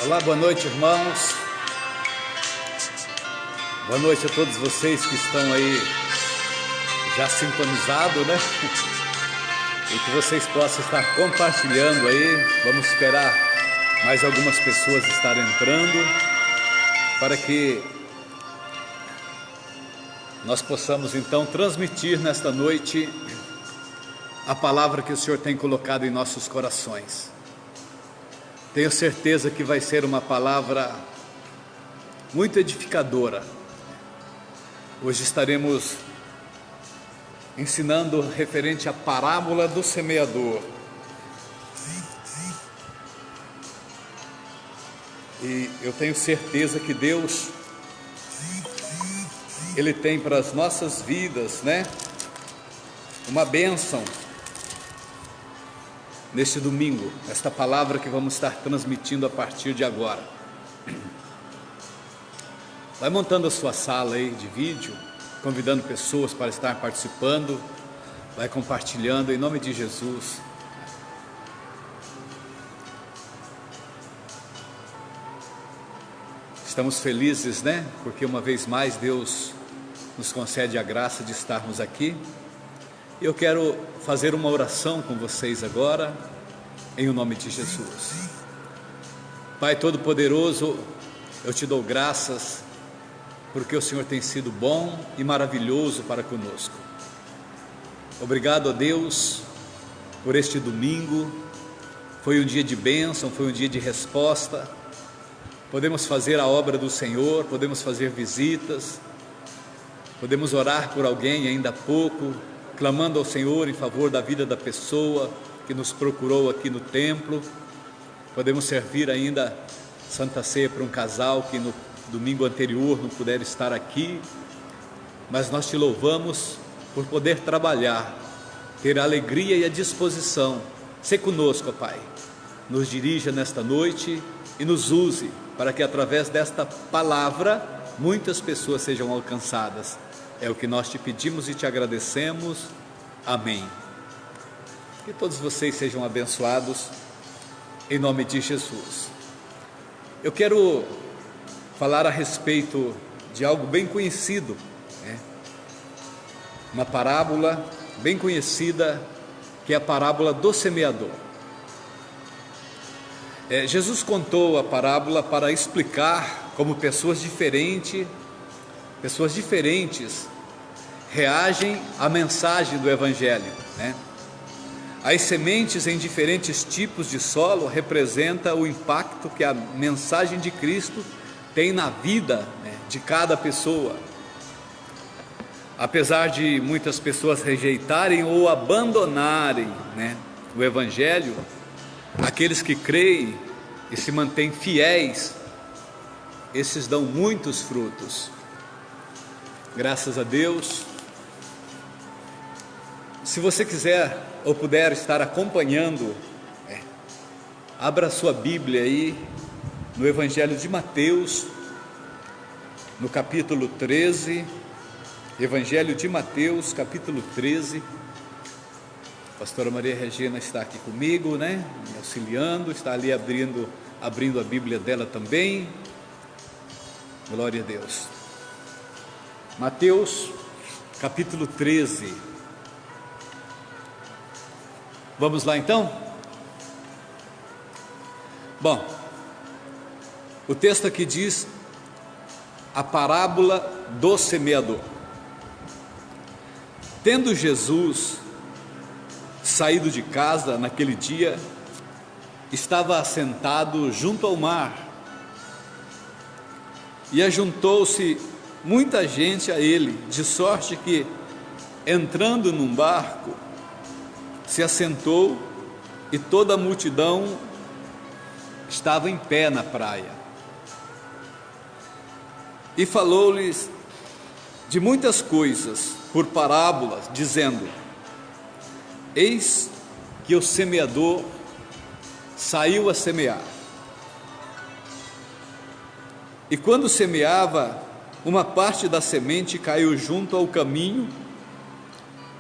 Olá, boa noite, irmãos. Boa noite a todos vocês que estão aí já sintonizados, né? E que vocês possam estar compartilhando aí. Vamos esperar mais algumas pessoas estarem entrando para que nós possamos então transmitir nesta noite a palavra que o Senhor tem colocado em nossos corações. Tenho certeza que vai ser uma palavra muito edificadora. Hoje estaremos ensinando referente à parábola do semeador. E eu tenho certeza que Deus, Ele tem para as nossas vidas, né, uma bênção neste domingo, esta palavra que vamos estar transmitindo a partir de agora. Vai montando a sua sala aí de vídeo, convidando pessoas para estar participando, vai compartilhando em nome de Jesus. Estamos felizes, né? Porque uma vez mais Deus nos concede a graça de estarmos aqui. Eu quero fazer uma oração com vocês agora, em o nome de Jesus. Pai Todo-Poderoso, eu te dou graças, porque o Senhor tem sido bom e maravilhoso para conosco. Obrigado a Deus por este domingo. Foi um dia de bênção, foi um dia de resposta. Podemos fazer a obra do Senhor, podemos fazer visitas, podemos orar por alguém ainda há pouco, clamando ao Senhor em favor da vida da pessoa que nos procurou aqui no templo. Podemos servir ainda Santa Ceia para um casal que no domingo anterior não puder estar aqui, mas nós te louvamos por poder trabalhar, ter a alegria e a disposição. Sê conosco, ó Pai, nos dirija nesta noite e nos use para que através desta palavra muitas pessoas sejam alcançadas. É o que nós te pedimos e te agradecemos. Amém. Que todos vocês sejam abençoados em nome de Jesus. Eu quero falar a respeito de algo bem conhecido, né? Uma parábola bem conhecida, que é a parábola do semeador. Jesus contou a parábola para explicar como pessoas diferentes reagem à mensagem do Evangelho, né? As sementes em diferentes tipos de solo representam o impacto que a mensagem de Cristo tem na vida, né, de cada pessoa. Apesar de muitas pessoas rejeitarem ou abandonarem, né, o Evangelho, aqueles que creem e se mantêm fiéis, esses dão muitos frutos. Graças a Deus. Se você quiser ou puder estar acompanhando, abra sua Bíblia aí no Evangelho de Mateus, no capítulo 13, Evangelho de Mateus, capítulo 13. A pastora Maria Regina está aqui comigo, né, me auxiliando, está ali abrindo a Bíblia dela também. Glória a Deus. Mateus, capítulo 13. Vamos lá então? Bom, o texto aqui diz a parábola do semeador. Tendo Jesus saído de casa naquele dia, estava assentado junto ao mar, e ajuntou-se muita gente a ele, de sorte que, entrando num barco, se assentou, e toda a multidão estava em pé na praia. E falou-lhes de muitas coisas por parábolas, dizendo: eis que o semeador saiu a semear. E quando semeava, uma parte da semente caiu junto ao caminho,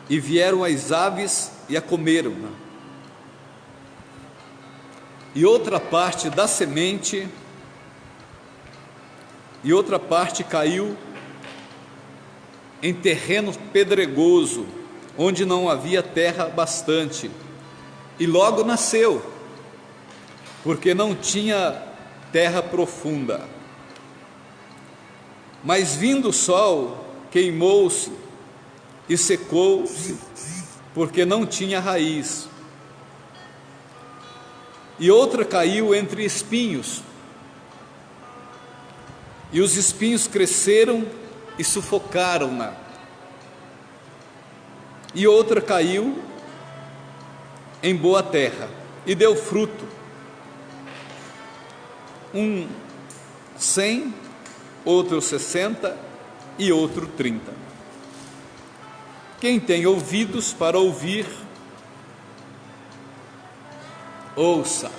e vieram as aves e a comeram. E outra parte da semente e outra parte caiu em terreno pedregoso, onde não havia terra bastante, e logo nasceu, porque não tinha terra profunda. Mas vindo o sol, queimou-se e secou-se, porque não tinha raiz. E outra caiu entre espinhos, e os espinhos cresceram e sufocaram-na. E outra caiu em boa terra e deu fruto, um 100, outro 60 e outro 30. Quem tem ouvidos para ouvir, ouça.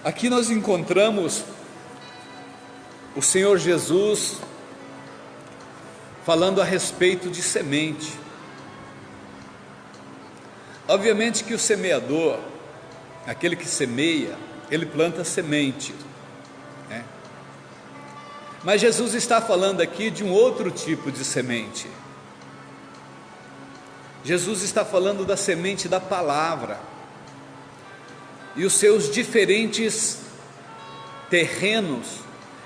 Aqui nós encontramos o Senhor Jesus falando a respeito de semente. Obviamente que o semeador, aquele que semeia, ele planta semente, né? Mas Jesus está falando aqui de um outro tipo de semente. Jesus está falando da semente da palavra e os seus diferentes terrenos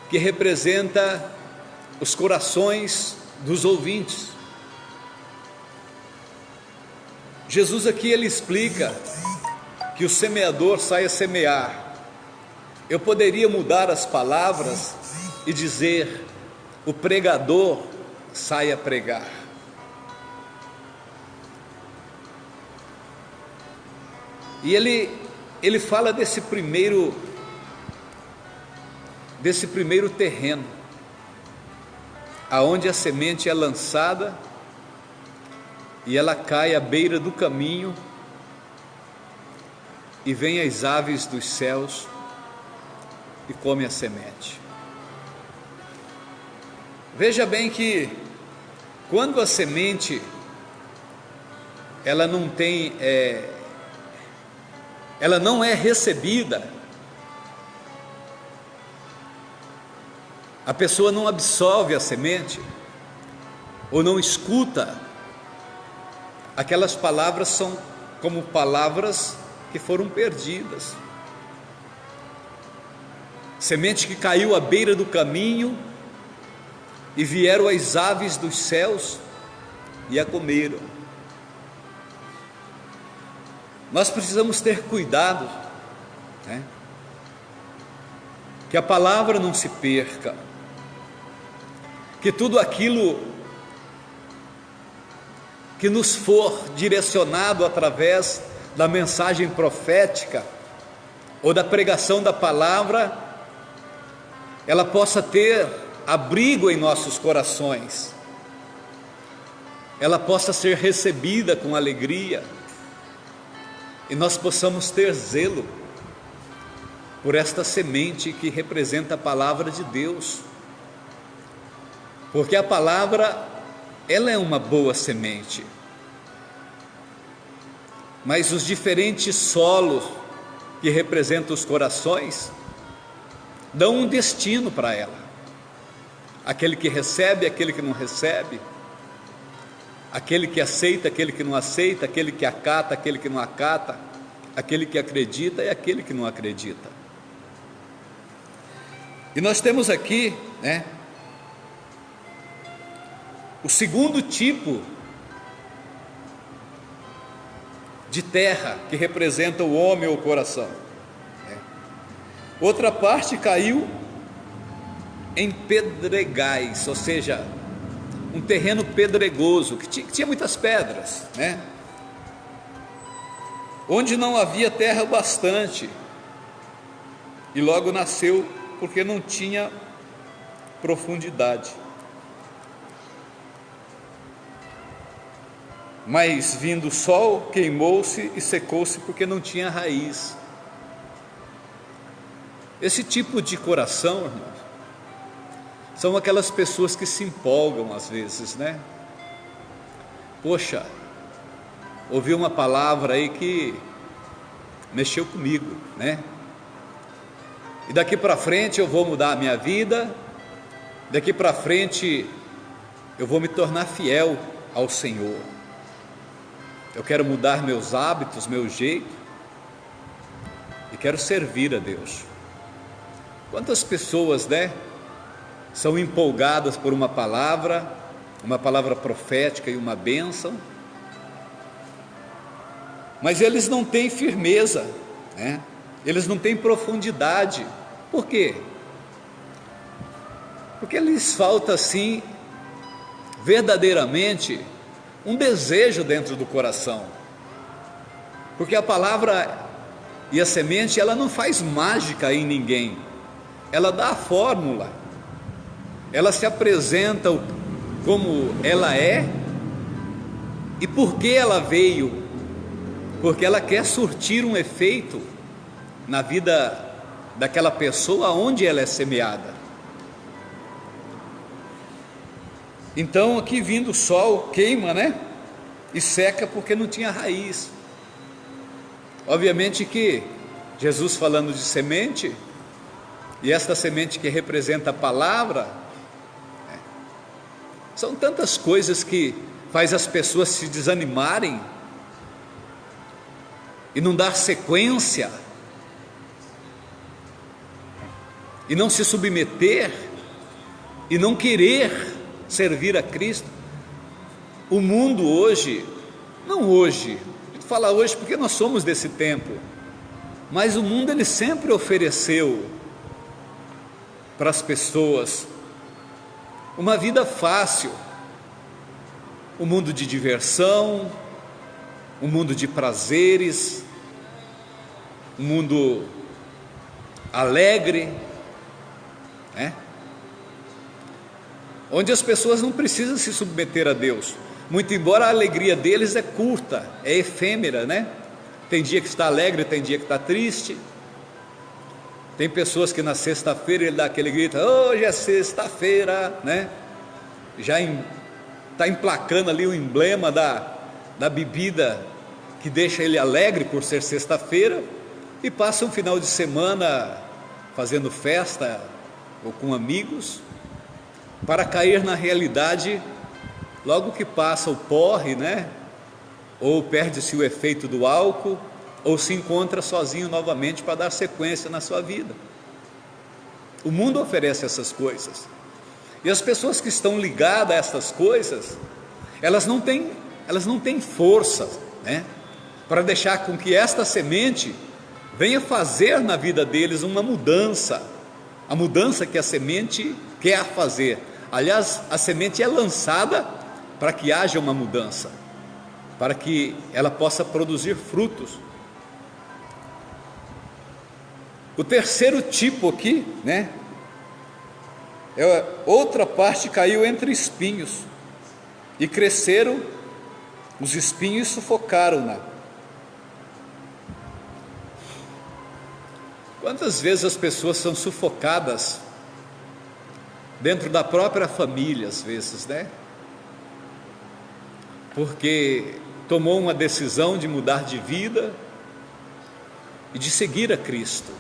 que representa os corações dos ouvintes. Jesus aqui ele explica que o semeador sai a semear. Eu poderia mudar as palavras e dizer: o pregador sai a pregar. E ele fala desse primeiro terreno, aonde a semente é lançada e ela cai à beira do caminho, e vem as aves dos céus e come a semente. Veja bem que quando a semente ela não é recebida, a pessoa não absorve a semente ou não escuta, aquelas palavras são como palavras que foram perdidas. Semente que caiu à beira do caminho e vieram as aves dos céus e a comeram. Nós precisamos ter cuidado, né? Que a palavra não se perca, que tudo aquilo que nos for direcionado através da mensagem profética ou da pregação da palavra, ela possa ter abrigo em nossos corações, ela possa ser recebida com alegria, e nós possamos ter zelo por esta semente que representa a palavra de Deus, porque a palavra, ela é uma boa semente, mas os diferentes solos que representam os corações dão um destino para ela, aquele que recebe, aquele que não recebe, aquele que aceita, aquele que não aceita, aquele que acata, aquele que não acata, aquele que acredita e aquele que não acredita. E nós temos aqui, né, o segundo tipo de terra que representa o homem ou o coração. Outra parte caiu em pedregais, ou seja, um terreno pedregoso, que tinha muitas pedras, né? Onde não havia terra bastante, e logo nasceu porque não tinha profundidade. Mas vindo o sol, queimou-se e secou-se porque não tinha raiz. Esse tipo de coração, irmãos, são aquelas pessoas que se empolgam às vezes, né? Poxa, ouvi uma palavra aí que mexeu comigo, né? e daqui para frente eu vou mudar a minha vida, daqui para frente eu vou me tornar fiel ao Senhor, eu quero mudar meus hábitos, meu jeito, e quero servir a Deus. Quantas pessoas, né, são empolgadas por uma palavra profética e uma bênção, mas eles não têm firmeza, né? Eles não têm profundidade. Por quê? Porque lhes falta, assim, verdadeiramente, um desejo dentro do coração. Porque a palavra e a semente, ela não faz mágica em ninguém, ela dá a fórmula, ela se apresenta como ela é e por que ela veio, porque ela quer surtir um efeito na vida daquela pessoa onde ela é semeada. Então aqui vindo o sol, queima, né? E seca porque não tinha raiz. Obviamente que Jesus falando de semente, e esta semente que representa a palavra, são tantas coisas que faz as pessoas se desanimarem e não dar sequência, e não se submeter, e não querer servir a Cristo. O mundo hoje, não hoje, a gente fala hoje porque nós somos desse tempo, mas o mundo ele sempre ofereceu para as pessoas uma vida fácil, um mundo de diversão, um mundo de prazeres, um mundo alegre, né? Onde as pessoas não precisam se submeter a Deus, muito embora a alegria deles é curta, é efêmera, né? Tem dia que está alegre, tem dia que está triste. Tem pessoas que na sexta-feira ele dá aquele grito, hoje é sexta-feira, né? Já está emplacando ali o emblema da bebida que deixa ele alegre por ser sexta-feira, e passa um final de semana fazendo festa ou com amigos, para cair na realidade logo que passa o porre, né? Ou perde-se o efeito do álcool, ou se encontra sozinho novamente para dar sequência na sua vida. O mundo oferece essas coisas, e as pessoas que estão ligadas a essas coisas, elas não têm força, né, para deixar com que esta semente venha fazer na vida deles uma mudança, a mudança que a semente quer fazer. Aliás, a semente é lançada para que haja uma mudança, para que ela possa produzir frutos. O terceiro tipo aqui, né, outra parte caiu entre espinhos, e cresceram os espinhos e sufocaram-na. Quantas vezes as pessoas são sufocadas dentro da própria família, às vezes, né? Porque tomou uma decisão de mudar de vida e de seguir a Cristo.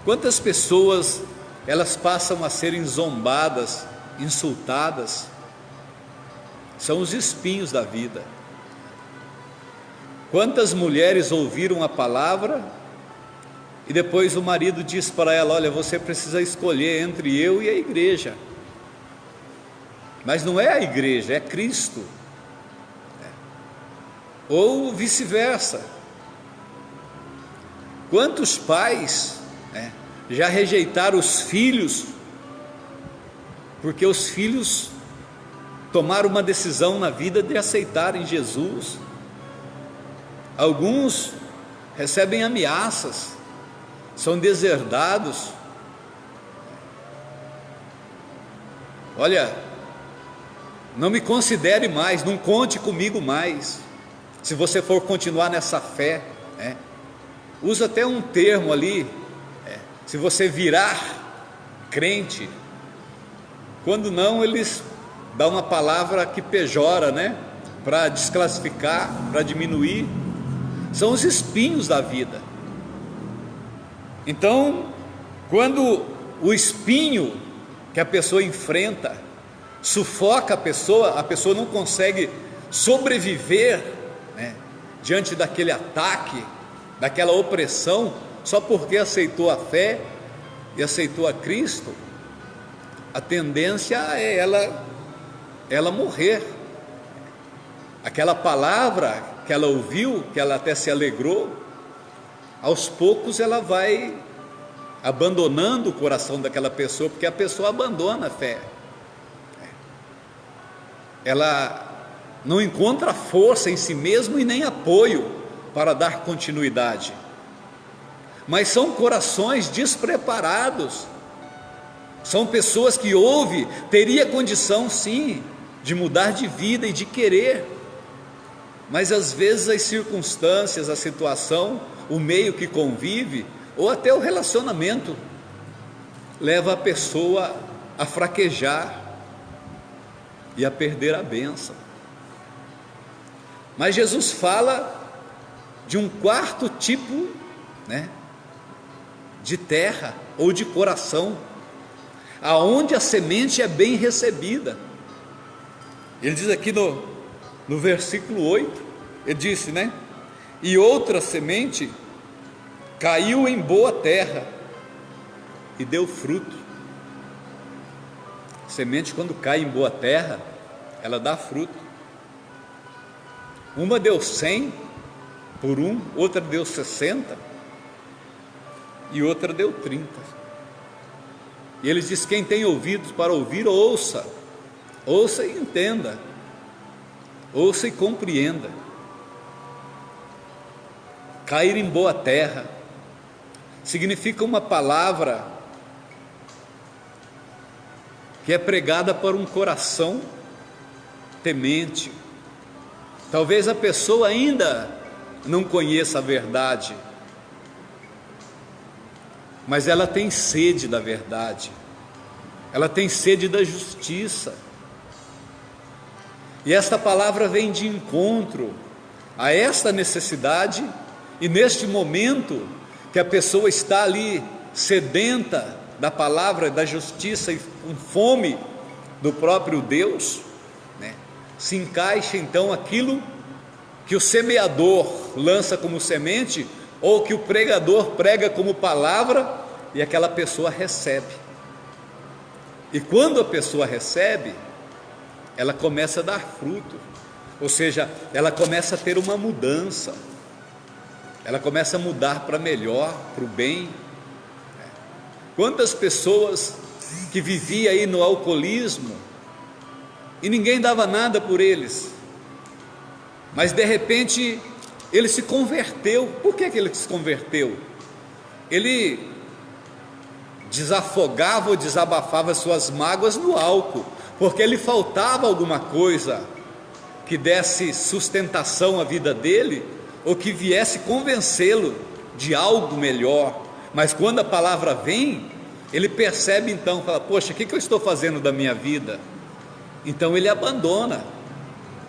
Quantas pessoas elas passam a serem zombadas, insultadas? São os espinhos da vida. Quantas mulheres ouviram a palavra e depois o marido diz para ela, olha, você precisa escolher entre eu e a igreja. Mas não é a igreja, é Cristo. Ou vice-versa. Quantos pais, né, já rejeitaram os filhos, porque os filhos tomaram uma decisão na vida de aceitarem Jesus. Alguns recebem ameaças, são deserdados. Olha, não me considere mais, não conte comigo mais, se você for continuar nessa fé, né? Usa até um termo ali, se você virar crente. Quando não, eles dão uma palavra que pejora, né? Para desclassificar, para diminuir. São os espinhos da vida. Então, quando o espinho que a pessoa enfrenta sufoca a pessoa não consegue sobreviver, né, diante daquele ataque, daquela opressão, só porque aceitou a fé e aceitou a Cristo, a tendência é ela morrer. Aquela palavra que ela ouviu, que ela até se alegrou, aos poucos ela vai abandonando o coração daquela pessoa, porque a pessoa abandona a fé. Ela não encontra força em si mesma e nem apoio para dar continuidade. Mas são corações despreparados, são pessoas que teria condição sim, de mudar de vida e de querer, mas às vezes as circunstâncias, a situação, o meio que convive, ou até o relacionamento, leva a pessoa a fraquejar e a perder a bênção. Mas Jesus fala de um quarto tipo, né, de terra ou de coração, aonde a semente é bem recebida. Ele diz aqui no versículo 8, ele disse, né? E outra semente caiu em boa terra e deu fruto. Semente, quando cai em boa terra, ela dá fruto. Uma deu 100 por um, outra deu 60 e outra deu 30. E ele diz: quem tem ouvidos para ouvir, ouça e entenda, ouça e compreenda. Cair em boa terra significa uma palavra que é pregada por um coração temente. Talvez a pessoa ainda não conheça a verdade, mas ela tem sede da verdade, ela tem sede da justiça, e esta palavra vem de encontro a esta necessidade. E neste momento que a pessoa está ali sedenta da palavra, da justiça e com fome do próprio Deus, né, se encaixa então aquilo que o semeador lança como semente, ou que o pregador prega como palavra, e aquela pessoa recebe. E quando a pessoa recebe, ela começa a dar fruto, ou seja, ela começa a ter uma mudança, ela começa a mudar para melhor, para o bem. Quantas pessoas que viviam aí no alcoolismo e ninguém dava nada por eles, mas de repente ele se converteu. Por que ele se converteu? Ele desafogava ou desabafava suas mágoas no álcool, porque lhe faltava alguma coisa que desse sustentação à vida dele, ou que viesse convencê-lo de algo melhor. Mas quando a palavra vem, ele percebe então, fala: poxa, o que eu estou fazendo da minha vida? Então ele abandona.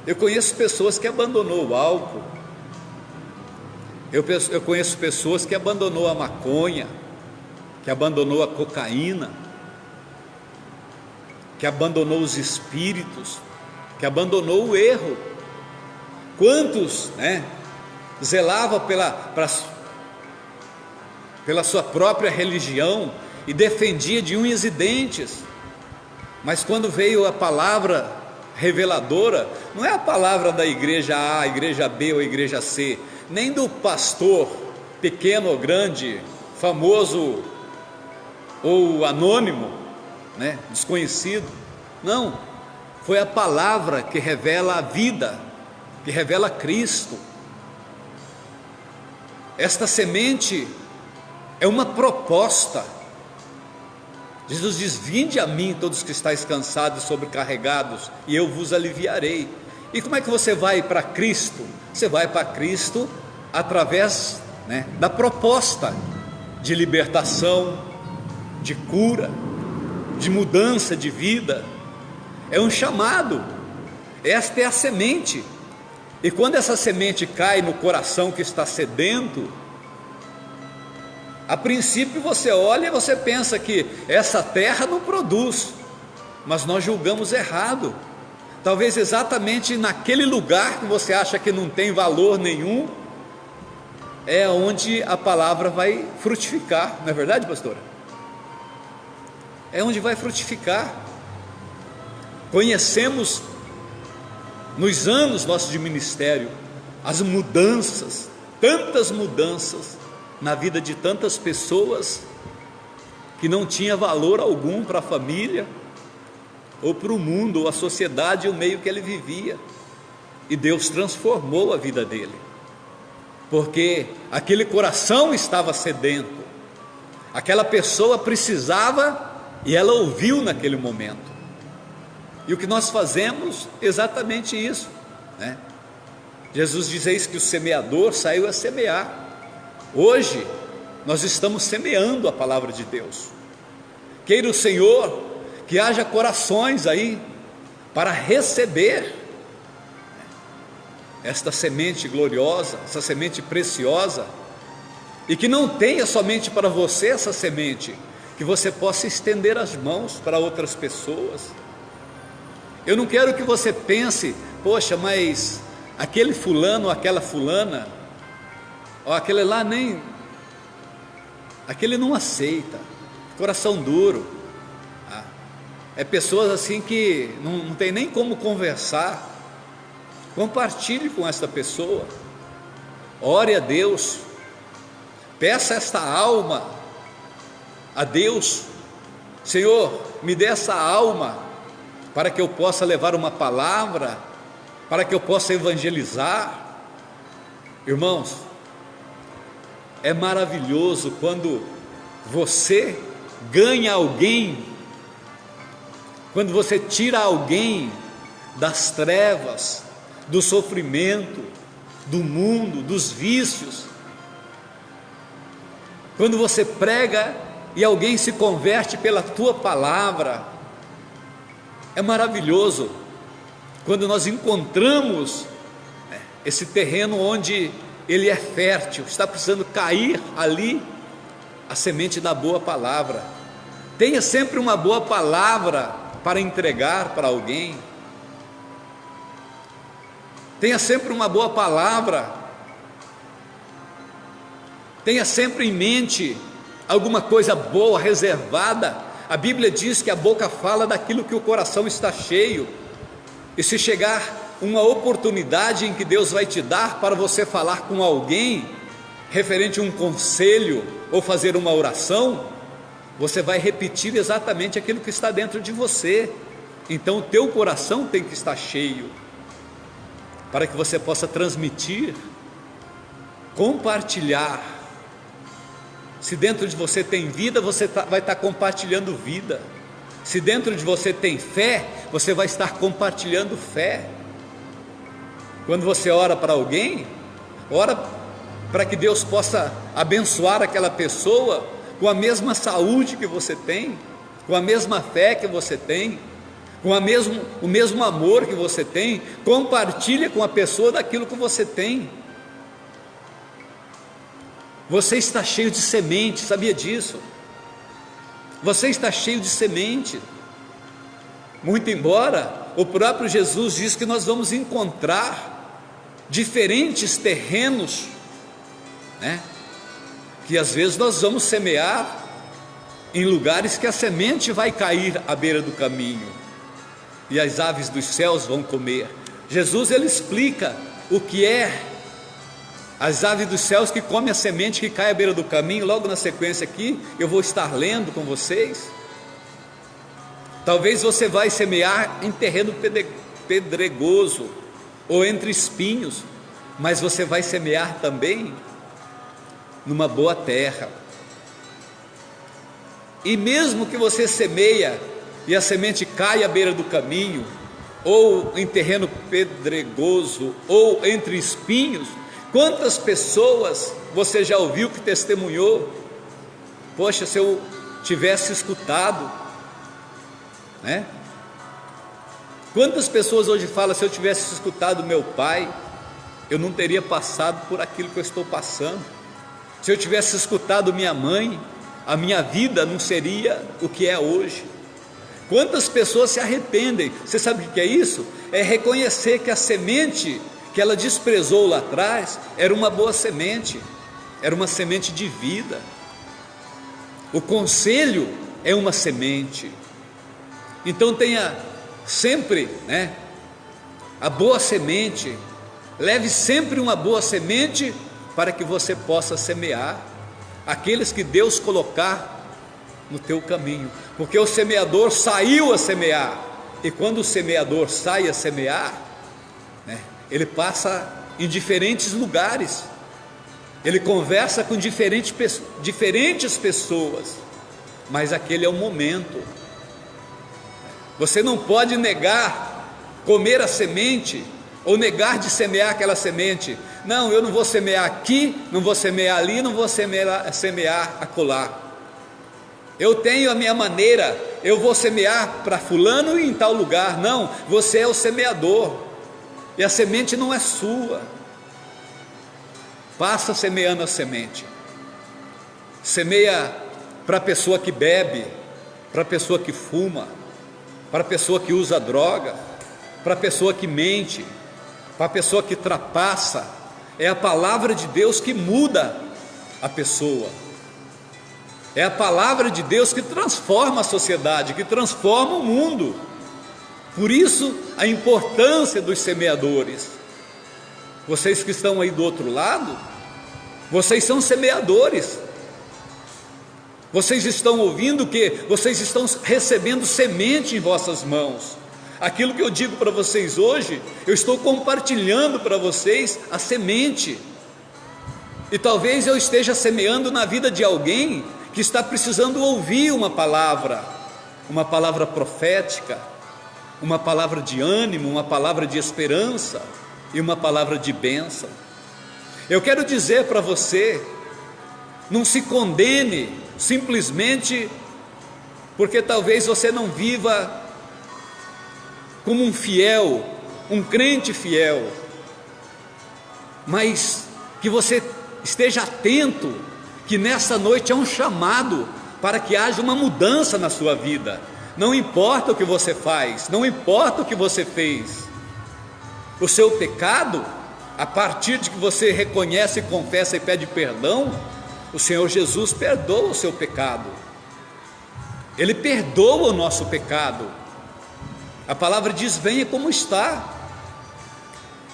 Eu conheço pessoas que abandonou o álcool, eu conheço pessoas que abandonou a maconha, que abandonou a cocaína, que abandonou os espíritos, que abandonou o erro. Quantos, né, zelava pela sua própria religião e defendia de unhas e dentes, mas quando veio a palavra reveladora, não é a palavra da igreja A, a igreja B ou a igreja C, nem do pastor pequeno ou grande, famoso ou anônimo, né, desconhecido, não, foi a palavra que revela a vida, que revela Cristo. Esta semente é uma proposta. Jesus diz: vinde a mim todos que estáis cansados e sobrecarregados, e eu vos aliviarei. E como é que você vai para Cristo? Você vai para Cristo através, né, da proposta de libertação, de cura, de mudança de vida. É um chamado. Esta é a semente. E quando essa semente cai no coração que está sedento, A princípio você olha e você pensa que essa terra não produz, mas nós julgamos errado. Talvez exatamente naquele lugar que você acha que não tem valor nenhum, é onde a palavra vai frutificar, não é verdade, pastora? É onde vai frutificar. Conhecemos nos anos nossos de ministério as mudanças, tantas mudanças na vida de tantas pessoas que não tinha valor algum para a família, ou para o mundo, ou a sociedade e o meio que ele vivia, e Deus transformou a vida dele, porque aquele coração estava sedento, aquela pessoa precisava, e ela ouviu naquele momento. E o que nós fazemos, exatamente isso, né? Jesus diz eis que o semeador saiu a semear. Hoje nós estamos semeando a palavra de Deus. Queira o Senhor que haja corações aí para receber esta semente gloriosa, essa semente preciosa, e que não tenha somente para você essa semente, que você possa estender as mãos para outras pessoas. Eu não quero que você pense, poxa, mas aquele fulano ou aquela fulana, ou aquele lá nem, aquele não aceita, coração duro. É pessoas assim que não tem nem como conversar. Compartilhe com esta pessoa, ore a Deus, peça esta alma a Deus. Senhor, me dê essa alma para que eu possa levar uma palavra, para que eu possa evangelizar. Irmãos, é maravilhoso quando você ganha alguém, quando você tira alguém das trevas, do sofrimento, do mundo, dos vícios. Quando você prega e alguém se converte pela tua palavra, é maravilhoso quando nós encontramos esse terreno onde ele é fértil, está precisando cair ali a semente da boa palavra. Tenha sempre uma boa palavra para entregar para alguém. Tenha sempre uma boa palavra. Tenha sempre em mente alguma coisa boa reservada. A Bíblia diz que a boca fala daquilo que o coração está cheio. E se chegar uma oportunidade em que Deus vai te dar para você falar com alguém referente a um conselho ou fazer uma oração, você vai repetir exatamente aquilo que está dentro de você. Então o teu coração tem que estar cheio, para que você possa transmitir, compartilhar. Se dentro de você tem vida, você vai estar compartilhando vida. Se dentro de você tem fé, você vai estar compartilhando fé. Quando você ora para alguém, ora para que Deus possa abençoar aquela pessoa com a mesma saúde que você tem, com a mesma fé que você tem, com o mesmo amor que você tem. Compartilha com a pessoa daquilo que você tem. Você está cheio de semente, sabia disso? Você está cheio de semente. Muito embora o próprio Jesus diz que nós vamos encontrar diferentes terrenos, né? Que às vezes nós vamos semear em lugares que a semente vai cair à beira do caminho e as aves dos céus vão comer. Jesus, ele explica o que é as aves dos céus que comem a semente que cai à beira do caminho. Logo na sequência aqui eu vou estar lendo com vocês. Talvez você vai semear em terreno pedregoso ou entre espinhos, mas você vai semear também numa boa terra. E mesmo que você semeia e a semente cai à beira do caminho, ou em terreno pedregoso, ou entre espinhos, quantas pessoas você já ouviu que testemunhou? Poxa, se eu tivesse escutado, né? Quantas pessoas hoje falam, se eu tivesse escutado meu pai, eu não teria passado por aquilo que eu estou passando. Se eu tivesse escutado minha mãe, a minha vida não seria o que é hoje. Quantas pessoas se arrependem? Você sabe o que é isso? É reconhecer que a semente que ela desprezou lá atrás era uma boa semente, era uma semente de vida. O conselho é uma semente. Então tenha sempre, a boa semente. Leve sempre uma boa semente para que você possa semear aqueles que Deus colocar no teu caminho, porque o semeador saiu a semear, e quando o semeador sai a semear, ele passa em diferentes lugares, ele conversa com diferentes pessoas, mas aquele é o momento. Você não pode negar comer a semente, ou negar de semear aquela semente. Não, eu não vou semear aqui, não vou semear ali, não vou semear acolá. Eu tenho a minha maneira, eu vou semear para fulano e em tal lugar. Não, você é o semeador, e a semente não é sua. Passa semeando a semente. Semeia para a pessoa que bebe, para a pessoa que fuma, para a pessoa que usa droga, para a pessoa que mente, para a pessoa que trapaça. É a palavra de Deus que muda a pessoa. É a palavra de Deus que transforma a sociedade, que transforma o mundo. Por isso a importância dos semeadores. Vocês que estão aí do outro lado, vocês são semeadores. Vocês estão ouvindo que vocês estão recebendo semente em vossas mãos. Aquilo que eu digo para vocês hoje, eu estou compartilhando para vocês a semente. E talvez eu esteja semeando na vida de alguém que está precisando ouvir uma palavra profética, uma palavra de ânimo, uma palavra de esperança e uma palavra de bênção. Eu quero dizer para você, não se condene simplesmente porque talvez você não viva como um fiel, um crente fiel, mas que você esteja atento que nessa noite é um chamado para que haja uma mudança na sua vida. Não importa o que você faz, não importa o que você fez, o seu pecado, a partir de que você reconhece, confessa e pede perdão, o Senhor Jesus perdoa o seu pecado, Ele perdoa o nosso pecado. A palavra diz: venha como está.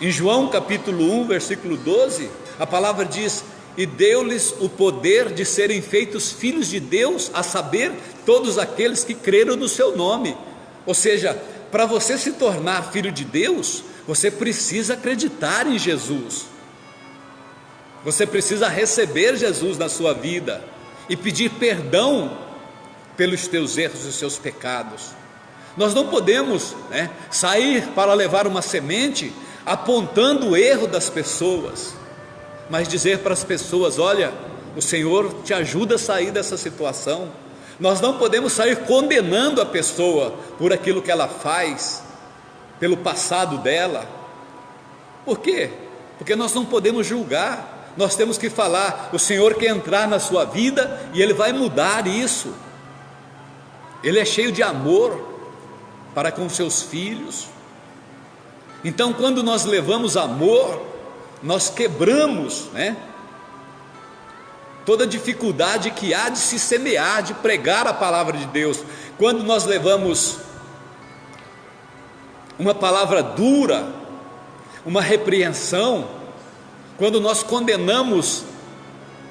Em João capítulo 1, versículo 12, a palavra diz: e deu-lhes o poder de serem feitos filhos de Deus, a saber, todos aqueles que creram no seu nome. Ou seja, para você se tornar filho de Deus, você precisa acreditar em Jesus, você precisa receber Jesus na sua vida e pedir perdão pelos teus erros e os seus pecados. Nós não podemos sair para levar uma semente apontando o erro das pessoas, mas dizer para as pessoas: olha, o Senhor te ajuda a sair dessa situação. Nós não podemos sair condenando a pessoa por aquilo que ela faz, pelo passado dela. Por quê? Porque nós não podemos julgar, nós temos que falar: o Senhor quer entrar na sua vida e Ele vai mudar isso. Ele é cheio de amor para com seus filhos. Então, quando nós levamos amor, nós quebramos toda dificuldade que há de se semear, de pregar a palavra de Deus. Quando nós levamos uma palavra dura, uma repreensão, quando nós condenamos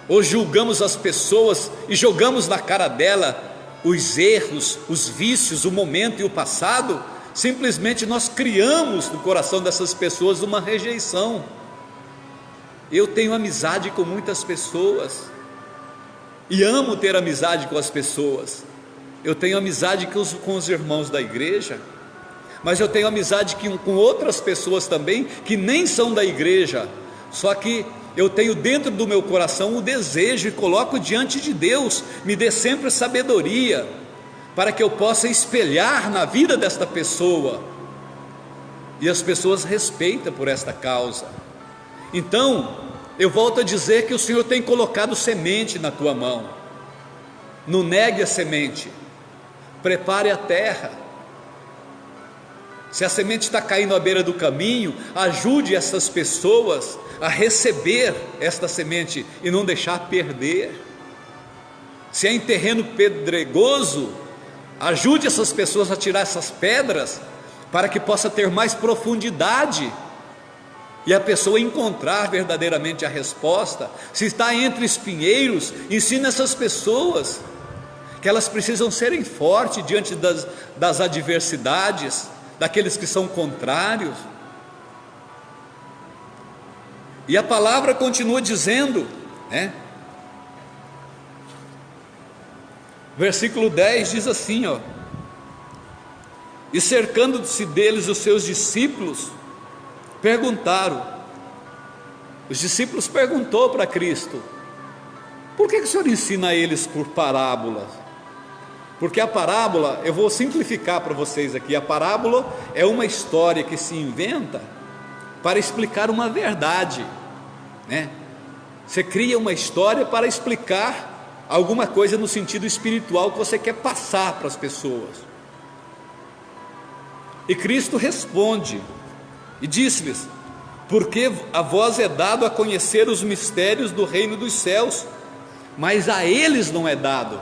ou julgamos as pessoas e jogamos na cara dela os erros, os vícios, o momento e o passado, simplesmente nós criamos no coração dessas pessoas uma rejeição. Eu tenho amizade com muitas pessoas e amo ter amizade com as pessoas. Eu tenho amizade com os irmãos da igreja, mas eu tenho amizade com outras pessoas também que nem são da igreja. Só que eu tenho dentro do meu coração o desejo e coloco diante de Deus: me dê sempre sabedoria para que eu possa espelhar na vida desta pessoa, e as pessoas respeitam por esta causa. Então, eu volto a dizer que o Senhor tem colocado semente na tua mão. Não negue a semente, prepare a terra. Se a semente está caindo à beira do caminho, ajude essas pessoas a receber esta semente e não deixar perder. Se é em terreno pedregoso, ajude essas pessoas a tirar essas pedras, para que possa ter mais profundidade e a pessoa encontrar verdadeiramente a resposta. Se está entre espinheiros, ensine essas pessoas que elas precisam serem fortes diante das adversidades, daqueles que são contrários. E a palavra continua dizendo, versículo 10 diz assim, e cercando-se deles os seus discípulos, perguntaram. Os discípulos perguntou para Cristo: por que o Senhor ensina eles por parábolas? Porque a parábola, eu vou simplificar para vocês aqui, a parábola é uma história que se inventa para explicar uma verdade, Você cria uma história para explicar alguma coisa no sentido espiritual que você quer passar para as pessoas. E Cristo responde e disse-lhes: porque a vós é dado a conhecer os mistérios do reino dos céus, mas a eles não é dado.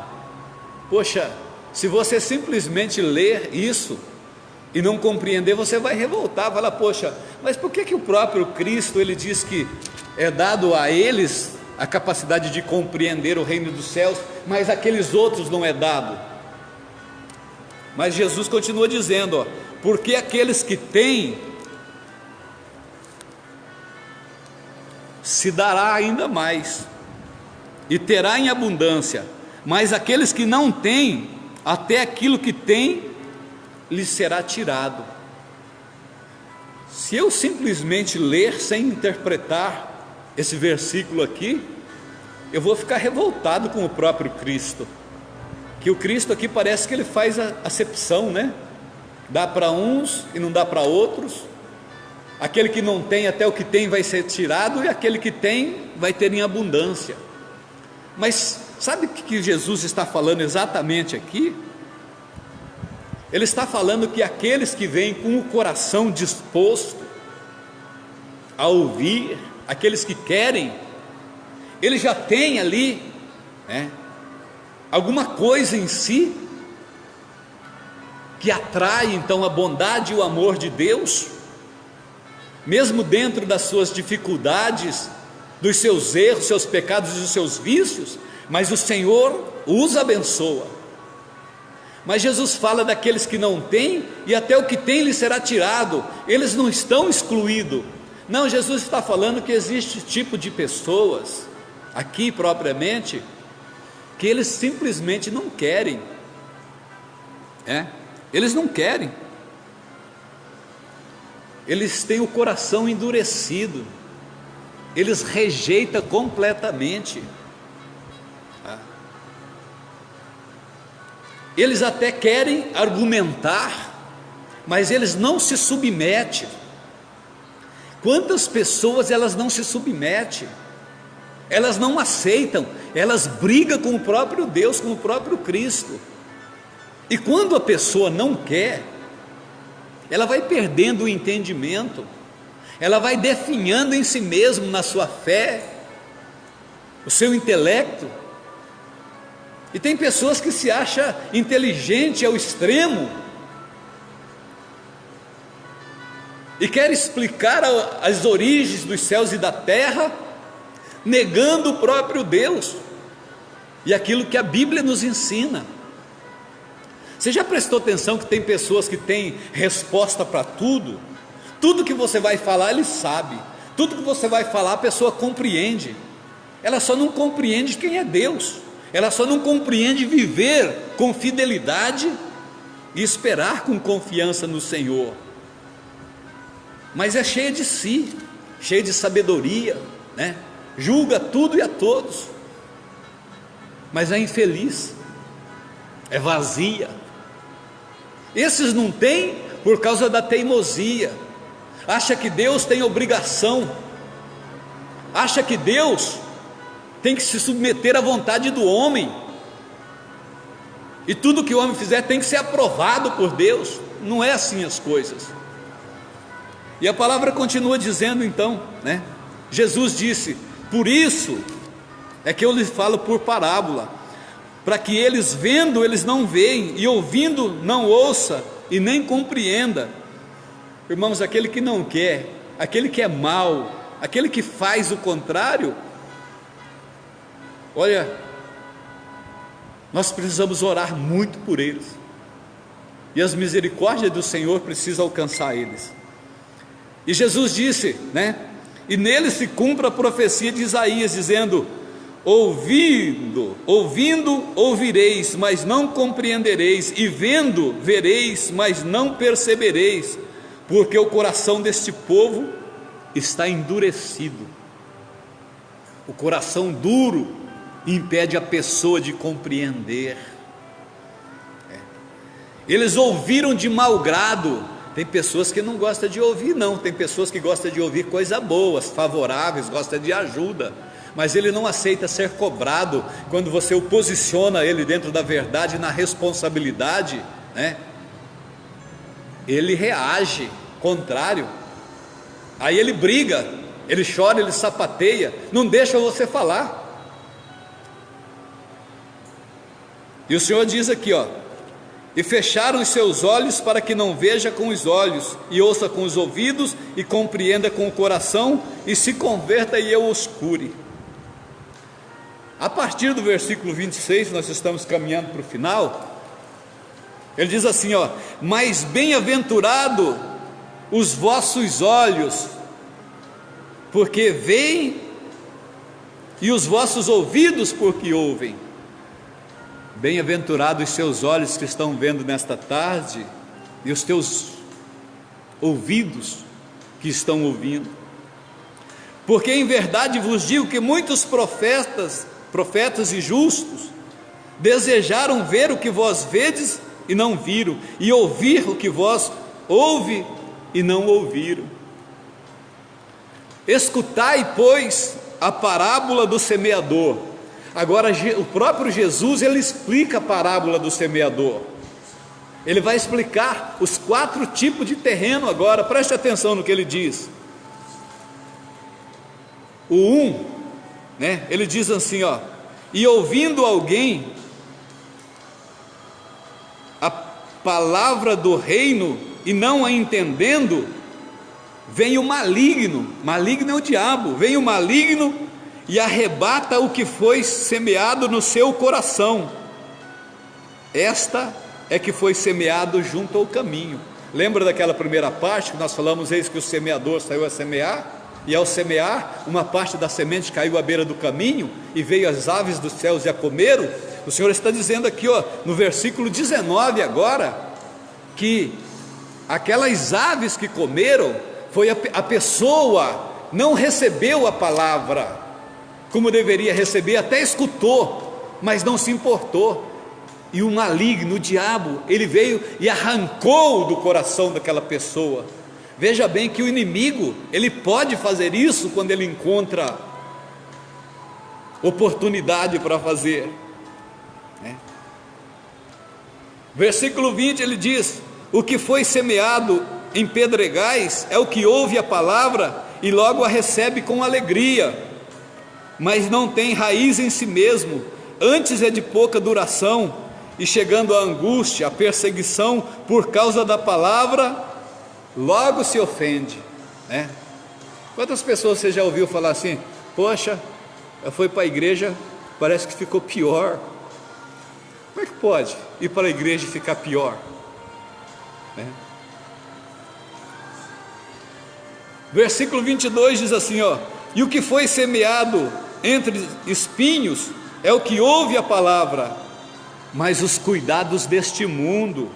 Poxa, se você simplesmente ler isso e não compreender, você vai revoltar, falar: poxa, mas por que o próprio Cristo, ele diz que é dado a eles a capacidade de compreender o reino dos céus, mas aqueles outros não é dado? Mas Jesus continua dizendo, porque aqueles que têm, se dará ainda mais, e terá em abundância, mas aqueles que não têm, até aquilo que têm lhes será tirado. Se eu simplesmente ler sem interpretar esse versículo aqui, eu vou ficar revoltado com o próprio Cristo, que o Cristo aqui parece que ele faz a acepção, dá para uns e não dá para outros. Aquele que não tem, até o que tem vai ser tirado, e aquele que tem vai ter em abundância. Mas sabe o que Jesus está falando exatamente aqui? Ele está falando que aqueles que vêm com o coração disposto a ouvir, aqueles que querem, ele já tem ali alguma coisa em si que atrai então a bondade e o amor de Deus, mesmo dentro das suas dificuldades, dos seus erros, seus pecados e dos seus vícios, mas o Senhor os abençoa. Mas Jesus fala daqueles que não têm, e até o que tem lhe será tirado. Eles não estão excluídos. Não, Jesus está falando que existe tipo de pessoas, aqui propriamente, que eles simplesmente não querem. Eles não querem. Eles têm o coração endurecido, eles rejeitam completamente. Eles até querem argumentar, mas eles não se submetem. Quantas pessoas elas não se submetem? Elas não aceitam, elas brigam com o próprio Deus, com o próprio Cristo. E quando a pessoa não quer, ela vai perdendo o entendimento, ela vai definhando em si mesmo, na sua fé, o seu intelecto. E tem pessoas que se acham inteligente ao extremo e quer explicar as origens dos céus e da terra, negando o próprio Deus e aquilo que a Bíblia nos ensina. Você já prestou atenção que tem pessoas que têm resposta para tudo? Tudo que você vai falar, ele sabe. Tudo que você vai falar, a pessoa compreende. Ela só não compreende quem é Deus. Ela só não compreende viver com fidelidade e esperar com confiança no Senhor. Mas é cheia de si, cheia de sabedoria, julga tudo e a todos, mas é infeliz, é vazia. Esses não têm por causa da teimosia, acha que Deus tem obrigação acha que Deus tem que se submeter à vontade do homem, e tudo que o homem fizer tem que ser aprovado por Deus. Não é assim as coisas. E a palavra continua dizendo então, né? Jesus disse: por isso é que eu lhes falo por parábola, para que eles vendo, eles não veem, e ouvindo, não ouça, e nem compreenda. Irmãos, aquele que não quer, aquele que é mau, aquele que faz o contrário, olha, nós precisamos orar muito por eles, e as misericórdias do Senhor precisam alcançar eles. E Jesus disse, né? E nele se cumpre a profecia de Isaías, dizendo: ouvindo, ouvireis, mas não compreendereis, e vendo, vereis, mas não percebereis, porque o coração deste povo está endurecido. O coração duro impede a pessoa de compreender. Eles ouviram de mau grado. Tem pessoas que não gostam de ouvir, não. Tem pessoas que gostam de ouvir coisas boas, favoráveis, gostam de ajuda, mas ele não aceita ser cobrado. Quando você o posiciona ele dentro da verdade, na responsabilidade, né? Ele reage contrário, aí ele briga, ele chora, ele sapateia, não deixa você falar. E o Senhor diz aqui, ó: e fecharam os seus olhos para que não veja com os olhos, e ouça com os ouvidos, e compreenda com o coração, e se converta e eu os cure. A partir do versículo 26, nós estamos caminhando para o final. Ele diz assim, ó: mas bem-aventurado os vossos olhos, porque veem, e os vossos ouvidos, porque ouvem. Bem-aventurados os seus olhos que estão vendo nesta tarde, e os teus ouvidos que estão ouvindo. Porque em verdade vos digo que muitos profetas e justos desejaram ver o que vós vedes e não viram, e ouvir o que vós ouve e não ouviram. Escutai, pois, a parábola do semeador. Agora o próprio Jesus, ele explica a parábola do semeador. Ele vai explicar os 4 tipos de terreno agora. Preste atenção no que ele diz. O 1, né? Ele diz assim, ó: e ouvindo alguém a palavra do reino e não a entendendo, vem o maligno. Maligno é o diabo. Vem o maligno e arrebata o que foi semeado no seu coração. Esta é que foi semeado junto ao caminho. Lembra daquela primeira parte que nós falamos, eis que o semeador saiu a semear, e ao semear, uma parte da semente caiu à beira do caminho, e veio as aves dos céus e a comeram. O Senhor está dizendo aqui, ó, no versículo 19 agora, que aquelas aves que comeram, foi a pessoa não recebeu a palavra como deveria receber, até escutou, mas não se importou. E o maligno, o diabo, ele veio e arrancou do coração daquela pessoa. Veja bem que o inimigo, ele pode fazer isso quando ele encontra oportunidade para fazer, né? Versículo 20 ele diz: o que foi semeado em pedregais é o que ouve a palavra e logo a recebe com alegria, mas não tem raiz em si mesmo, antes é de pouca duração, e chegando à angústia, à perseguição por causa da palavra, logo se ofende, né? Quantas pessoas você já ouviu falar assim: poxa, eu fui para a igreja, parece que ficou pior. Como é que pode ir para a igreja e ficar pior, né? Versículo 22 diz assim, ó: e o que foi semeado entre espinhos é o que ouve a palavra, mas os cuidados deste mundo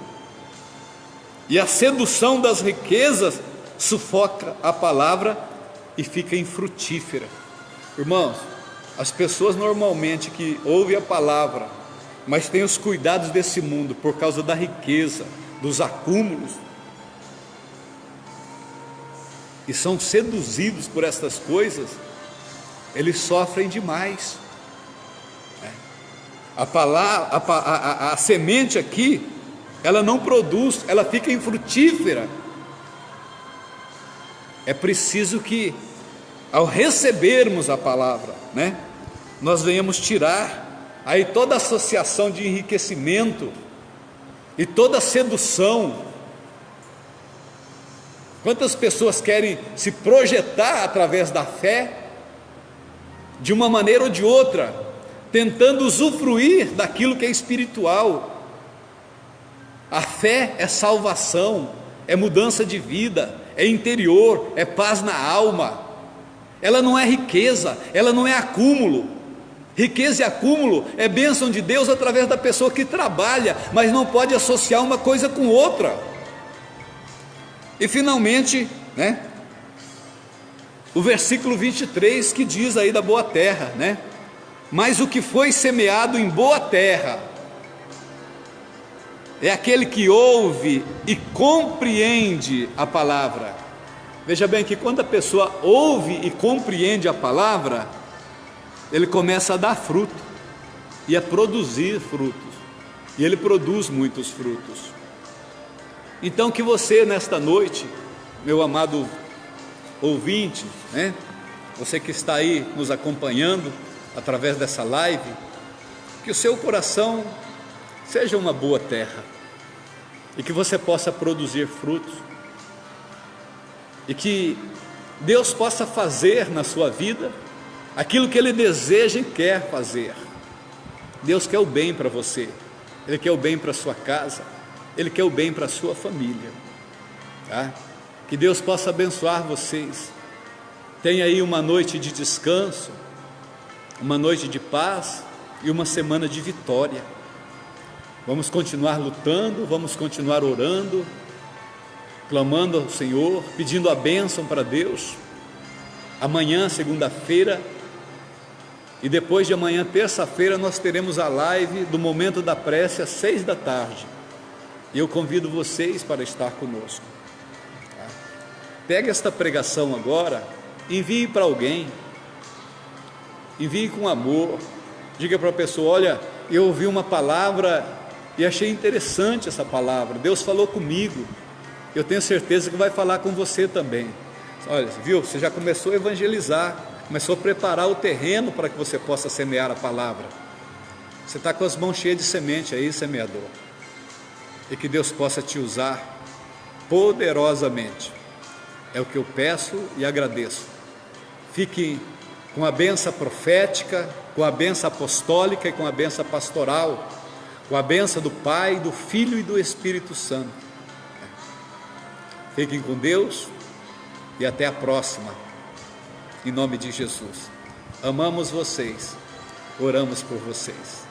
e a sedução das riquezas sufoca a palavra e fica infrutífera. Irmãos, as pessoas normalmente que ouvem a palavra, mas têm os cuidados desse mundo por causa da riqueza, dos acúmulos, e são seduzidos por estas coisas, eles sofrem demais. A semente aqui, ela não produz, ela fica infrutífera. É preciso que, ao recebermos a palavra, nós venhamos tirar aí toda associação de enriquecimento e toda sedução. Quantas pessoas querem se projetar através da fé, de uma maneira ou de outra, tentando usufruir daquilo que é espiritual. A fé é salvação, é mudança de vida, é interior, é paz na alma. Ela não é riqueza, ela não é acúmulo. Riqueza e acúmulo é bênção de Deus através da pessoa que trabalha, mas não pode associar uma coisa com outra. E finalmente, o versículo 23 que diz aí da boa terra, mas o que foi semeado em boa terra é aquele que ouve e compreende a palavra. Veja bem que quando a pessoa ouve e compreende a palavra, ele começa a dar fruto e a produzir frutos, e ele produz muitos frutos. Então que você nesta noite, meu amado ouvinte, você que está aí nos acompanhando através dessa live, que o seu coração seja uma boa terra, e que você possa produzir frutos, e que Deus possa fazer na sua vida aquilo que Ele deseja e quer fazer. Deus quer o bem para você, Ele quer o bem para a sua casa, Ele quer o bem para a sua família, Que Deus possa abençoar vocês. Tenha aí uma noite de descanso, uma noite de paz e uma semana de vitória. Vamos continuar lutando, vamos continuar orando, clamando ao Senhor, pedindo a bênção para Deus. Amanhã, segunda-feira, e depois de amanhã, terça-feira, nós teremos a live do Momento da Prece às 6 da tarde. E eu convido vocês para estar conosco. Pegue esta pregação agora, envie para alguém, envie com amor, diga para a pessoa: olha, eu ouvi uma palavra e achei interessante essa palavra, Deus falou comigo, eu tenho certeza que vai falar com você também. Olha, viu, você já começou a evangelizar, começou a preparar o terreno para que você possa semear a palavra. Você está com as mãos cheias de semente aí, semeador, e que Deus possa te usar poderosamente. É o que eu peço e agradeço. Fiquem com a bênção profética, com a bênção apostólica e com a bênção pastoral, com a bênção do Pai, do Filho e do Espírito Santo. Fiquem com Deus e até a próxima, em nome de Jesus. Amamos vocês, oramos por vocês.